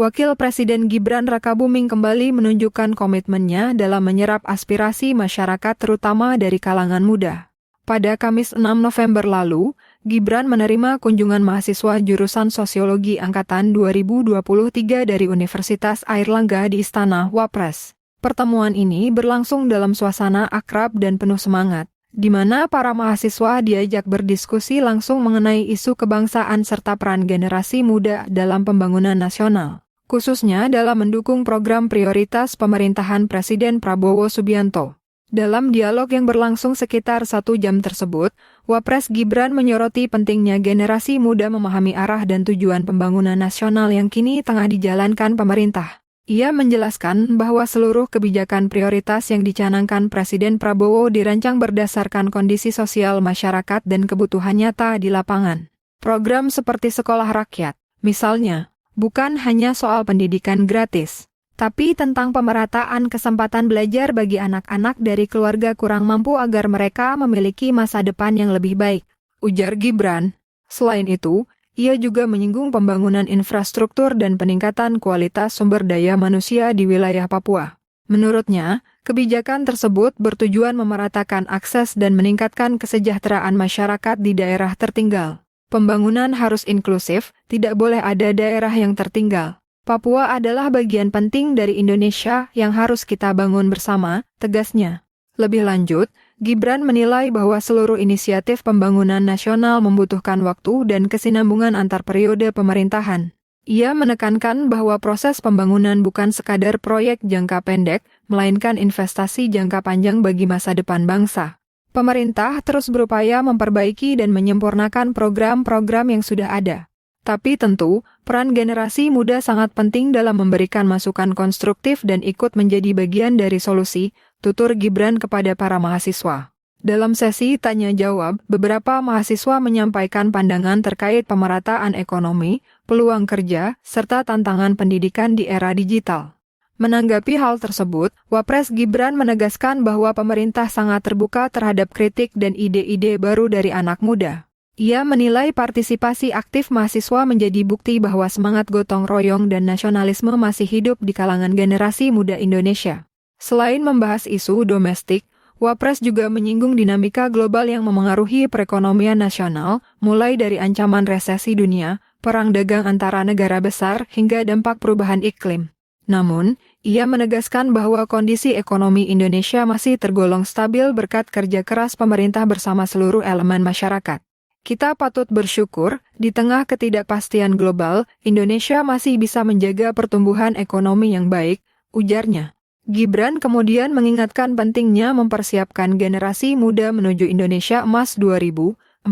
Wakil Presiden Gibran Rakabuming kembali menunjukkan komitmennya dalam menyerap aspirasi masyarakat terutama dari kalangan muda. Pada Kamis 6 November lalu, Gibran menerima kunjungan mahasiswa jurusan Sosiologi Angkatan 2023 dari Universitas Airlangga di Istana Wapres. Pertemuan ini berlangsung dalam suasana akrab dan penuh semangat, di mana para mahasiswa diajak berdiskusi langsung mengenai isu kebangsaan serta peran generasi muda dalam pembangunan nasional, khususnya dalam mendukung program prioritas pemerintahan Presiden Prabowo Subianto. Dalam dialog yang berlangsung sekitar 1 jam tersebut, Wapres Gibran menyoroti pentingnya generasi muda memahami arah dan tujuan pembangunan nasional yang kini tengah dijalankan pemerintah. Ia menjelaskan bahwa seluruh kebijakan prioritas yang dicanangkan Presiden Prabowo dirancang berdasarkan kondisi sosial masyarakat dan kebutuhan nyata di lapangan. Program seperti sekolah rakyat, misalnya, bukan hanya soal pendidikan gratis, tapi tentang pemerataan kesempatan belajar bagi anak-anak dari keluarga kurang mampu agar mereka memiliki masa depan yang lebih baik, ujar Gibran. Selain itu, ia juga menyinggung pembangunan infrastruktur dan peningkatan kualitas sumber daya manusia di wilayah Papua. Menurutnya, kebijakan tersebut bertujuan memeratakan akses dan meningkatkan kesejahteraan masyarakat di daerah tertinggal. Pembangunan harus inklusif, tidak boleh ada daerah yang tertinggal. Papua adalah bagian penting dari Indonesia yang harus kita bangun bersama, tegasnya. Lebih lanjut, Gibran menilai bahwa seluruh inisiatif pembangunan nasional membutuhkan waktu dan kesinambungan antar periode pemerintahan. Ia menekankan bahwa proses pembangunan bukan sekadar proyek jangka pendek, melainkan investasi jangka panjang bagi masa depan bangsa. Pemerintah terus berupaya memperbaiki dan menyempurnakan program-program yang sudah ada. Tapi tentu, peran generasi muda sangat penting dalam memberikan masukan konstruktif dan ikut menjadi bagian dari solusi, tutur Gibran kepada para mahasiswa. Dalam sesi tanya-jawab, beberapa mahasiswa menyampaikan pandangan terkait pemerataan ekonomi, peluang kerja, serta tantangan pendidikan di era digital. Menanggapi hal tersebut, Wapres Gibran menegaskan bahwa pemerintah sangat terbuka terhadap kritik dan ide-ide baru dari anak muda. Ia menilai partisipasi aktif mahasiswa menjadi bukti bahwa semangat gotong royong dan nasionalisme masih hidup di kalangan generasi muda Indonesia. Selain membahas isu domestik, Wapres juga menyinggung dinamika global yang memengaruhi perekonomian nasional, mulai dari ancaman resesi dunia, perang dagang antara negara besar, hingga dampak perubahan iklim. Namun, ia menegaskan bahwa kondisi ekonomi Indonesia masih tergolong stabil berkat kerja keras pemerintah bersama seluruh elemen masyarakat. Kita patut bersyukur, di tengah ketidakpastian global, Indonesia masih bisa menjaga pertumbuhan ekonomi yang baik, ujarnya. Gibran kemudian mengingatkan pentingnya mempersiapkan generasi muda menuju Indonesia Emas 2045.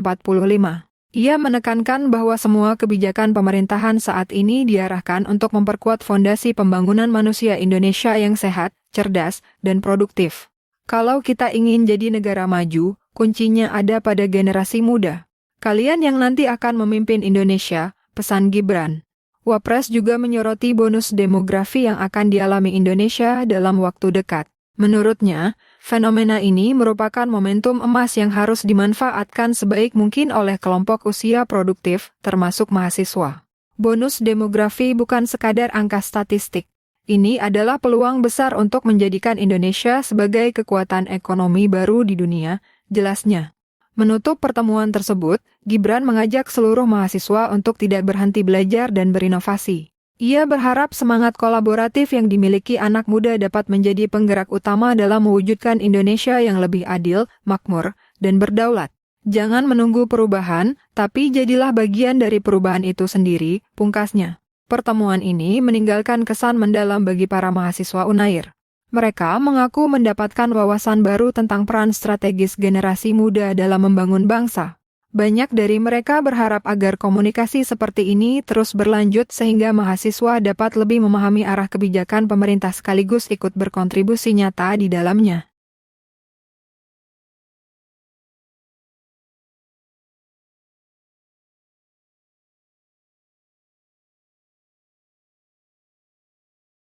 Ia menekankan bahwa semua kebijakan pemerintahan saat ini diarahkan untuk memperkuat fondasi pembangunan manusia Indonesia yang sehat, cerdas, dan produktif. Kalau kita ingin jadi negara maju, kuncinya ada pada generasi muda. Kalian yang nanti akan memimpin Indonesia, pesan Gibran. Wapres juga menyoroti bonus demografi yang akan dialami Indonesia dalam waktu dekat. Menurutnya, fenomena ini merupakan momentum emas yang harus dimanfaatkan sebaik mungkin oleh kelompok usia produktif, termasuk mahasiswa. Bonus demografi bukan sekadar angka statistik. Ini adalah peluang besar untuk menjadikan Indonesia sebagai kekuatan ekonomi baru di dunia, jelasnya. Menutup pertemuan tersebut, Gibran mengajak seluruh mahasiswa untuk tidak berhenti belajar dan berinovasi. Ia berharap semangat kolaboratif yang dimiliki anak muda dapat menjadi penggerak utama dalam mewujudkan Indonesia yang lebih adil, makmur, dan berdaulat. Jangan menunggu perubahan, tapi jadilah bagian dari perubahan itu sendiri, pungkasnya. Pertemuan ini meninggalkan kesan mendalam bagi para mahasiswa Unair. Mereka mengaku mendapatkan wawasan baru tentang peran strategis generasi muda dalam membangun bangsa. Banyak dari mereka berharap agar komunikasi seperti ini terus berlanjut sehingga mahasiswa dapat lebih memahami arah kebijakan pemerintah sekaligus ikut berkontribusi nyata di dalamnya.